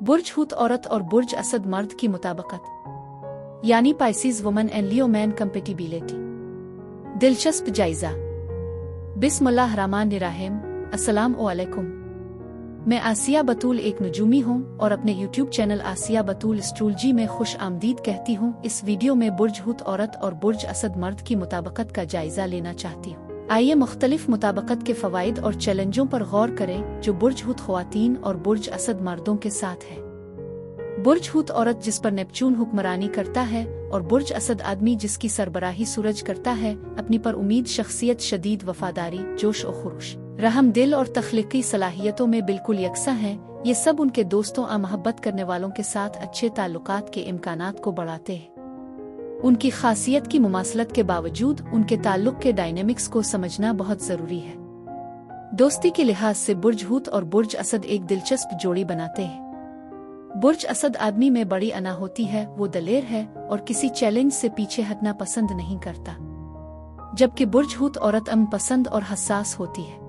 बुर्ज हूत औरत और बुर्ज असद मर्द की मुताबिकत, यानी Pisces woman and Leo man compatibility. दिलचस्प जायजा। बिस्मिल्लाहिर्रहमानिर्रहीम। अस्सलाम वालेकुम। मैं आसिया बतूल एक नजूमी हूँ और अपने YouTube चैनल आसिया बतूल एस्ट्रोलॉजी में खुश आमदीद कहती हूँ। इस वीडियो में बुर्ज हूत औरत और बुर्ज असद मर्द की मुताबिकत का जायजा लेना चाहती हूँ। आइए मुख्तलिफ मुताबिकत के फ़वाइद और चैलेंजों पर गौर करें जो बुर्ज हूत ख़वातीन और बुर्ज असद मर्दों के साथ है। बुर्ज हूत औरत जिस पर नेपच्यून हुक्मरानी करता है और बुर्ज असद आदमी जिसकी सरबराही सूरज करता है, अपनी पर उम्मीद शख्सियत, शदीद वफादारी, जोश और खुरुश, रहम दिल और तख्लीकी सलाहियतों में बिल्कुल यकसा हैं। ये सब उनके दोस्तों और मोहब्बत करने वालों के साथ अच्छे ताल्लुकात के इम्कानात को बढ़ाते हैं। उनकी खासियत की मुमासलत के बावजूद उनके ताल्लुक के डायनेमिक्स को समझना बहुत ज़रूरी है। दोस्ती के लिहाज से बुर्ज हूत और बुर्ज असद एक दिलचस्प जोड़ी बनाते हैं। बुर्ज असद आदमी में बड़ी अना होती है, वो दलेर है और किसी चैलेंज से पीछे हटना पसंद नहीं करता, जबकि बुर्ज हूत औरत अमन पसंद और हसास होती है।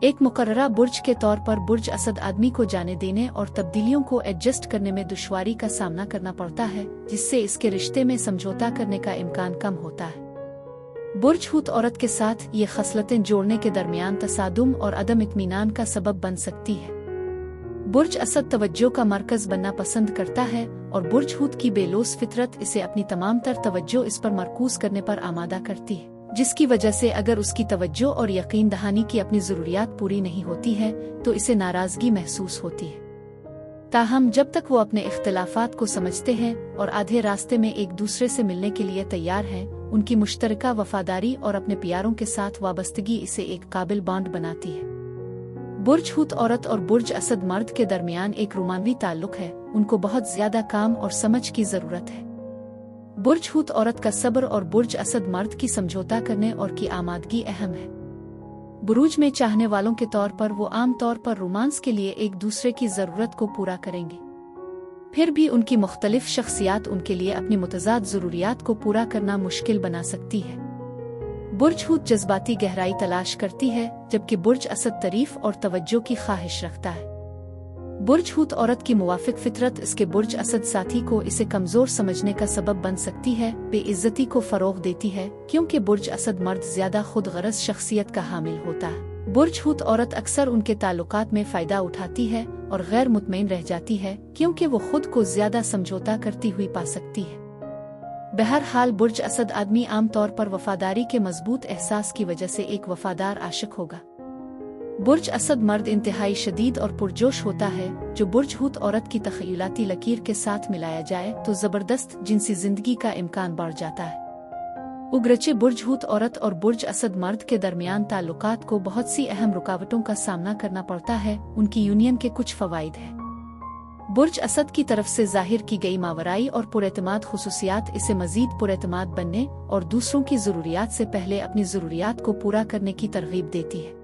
एक मुकर्ररा बुर्ज के तौर पर बुर्ज असद आदमी को जाने देने और तब्दीलियों को एडजस्ट करने में दुश्वारी का सामना करना पड़ता है, जिससे इसके रिश्ते में समझौता करने का इम्कान कम होता है। बुर्ज हूत औरत के साथ ये खसलतें जोड़ने के दरमियान तसादुम और अदम इत्मीनान का सबब बन सकती है। बुर्ज असद तवज्जो का मरकज बनना पसंद करता है और बुर्ज हूत की बेलोस फितरत इसे अपनी तमाम तर तवज्जो इस पर मरकूज करने पर आमादा करती है, जिसकी वजह से अगर उसकी तवज्जो और यकीन दहानी की अपनी ज़रूरियात पूरी नहीं होती है तो इसे नाराज़गी महसूस होती है। ताहम जब तक वो अपने इख्तिलाफात को समझते हैं और आधे रास्ते में एक दूसरे से मिलने के लिए तैयार हैं, उनकी मुश्तरका वफादारी और अपने प्यारों के साथ वाबस्तगी इसे एक काबिल बॉन्ड बनाती है। बुर्ज हूत औरत और बुर्ज असद मर्द के दरमियान एक रोमानवी ताल्लुक है। उनको बहुत ज्यादा काम और समझ की ज़रूरत है। बुर्ज हूत औरत का सब्र और बुर्ज असद मर्द की समझौता करने और की आमादगी अहम है। बुरूज में चाहने वालों के तौर पर वो आम तौर पर रोमांस के लिए एक दूसरे की ज़रूरत को पूरा करेंगे, फिर भी उनकी मुख्तलिफ शख्सियात उनके लिए अपनी मुतज़ाद ज़रूरियात को पूरा करना मुश्किल बना सकती है। बुर्ज हूत जज्बाती गहराई तलाश करती है, जबकि बुर्ज असद तारीफ और तवज्जो की ख्वाहिश रखता है। बुर्ज हूत औरत की मुवाफिक फितरत इसके बुर्ज असद साथी को इसे कमजोर समझने का सबब बन सकती है, बेइज्जती को फरोग देती है, क्योंकि बुर्ज असद मर्द ज्यादा खुद गरज शख्सियत का हामिल होता है। बुर्ज हूत औरत अक्सर उनके ताल्लुकात में फायदा उठाती है और गैर मुतमईन रह जाती है, क्योंकि वो खुद को ज्यादा समझौता करती हुई पा सकती है। बहरहाल बुर्ज असद आदमी आम तौर पर वफादारी के मजबूत एहसास की वजह से एक वफादार आशिक होगा। बुर्ज असद मर्द इंतहाई शदीद और पुरजोश होता है, जो बुर्ज हूत औरत की तख़य्युलाती लकीर के साथ मिलाया जाए तो जबरदस्त जिनसी जिंदगी का इम्कान बढ़ जाता है। उगरचे बुर्ज हूत औरत और बुर्ज असद मर्द के दरमियान ताल्लुकात को बहुत सी अहम रुकावटों का सामना करना पड़ता है। उनकी यूनियन के कुछ फ़वाइद हैं। बुर्ज असद की तरफ से जाहिर की गई मावराई और पुरएतमाद खुसूसियात इसे मजीद पुरएतमाद बनने और दूसरों की ज़रूरियात से पहले अपनी ज़रूरियात को पूरा करने की तरगीब देती है।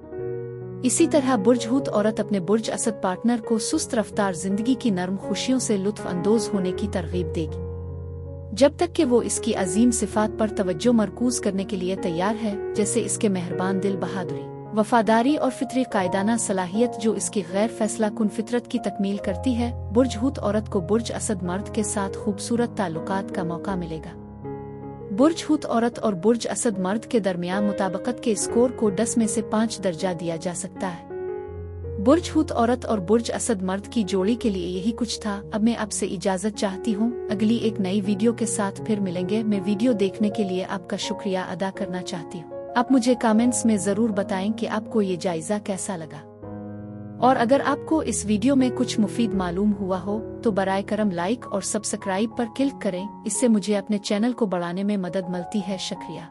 इसी तरह बुर्ज हूत औरत अपने बुर्ज असद पार्टनर को सुस्त रफ्तार जिंदगी की नर्म खुशियों से लुत्फ अंदोज होने की तरगीब देगी, जब तक कि वो इसकी अजीम सिफात पर तवज्जो मरकूज करने के लिए तैयार है, जैसे इसके मेहरबान दिल, बहादुरी, वफादारी और फितरी कायदाना सलाहियत जो इसकी गैर फैसला कुन फितरत की तकमील करती है। बुर्ज हूत औरत को बुर्ज असद मर्द के साथ खूबसूरत ताल्लुकात का मौका मिलेगा। बुर्ज हूत औरत और बुर्ज असद मर्द के दरमियान मुताबिकत के स्कोर को 10 में से 5 दर्जा दिया जा सकता है। बुर्ज हूत औरत और बुर्ज असद मर्द की जोड़ी के लिए यही कुछ था। अब मैं आपसे इजाज़त चाहती हूँ। अगली एक नई वीडियो के साथ फिर मिलेंगे। मैं वीडियो देखने के लिए आपका शुक्रिया अदा करना चाहती हूँ। आप मुझे कमेंट्स में ज़रूर बताएं कि आपको ये जायज़ा कैसा लगा, और अगर आपको इस वीडियो में कुछ मुफीद मालूम हुआ हो तो बराए करम लाइक और सब्सक्राइब पर क्लिक करें। इससे मुझे अपने चैनल को बढ़ाने में मदद मिलती है। शुक्रिया।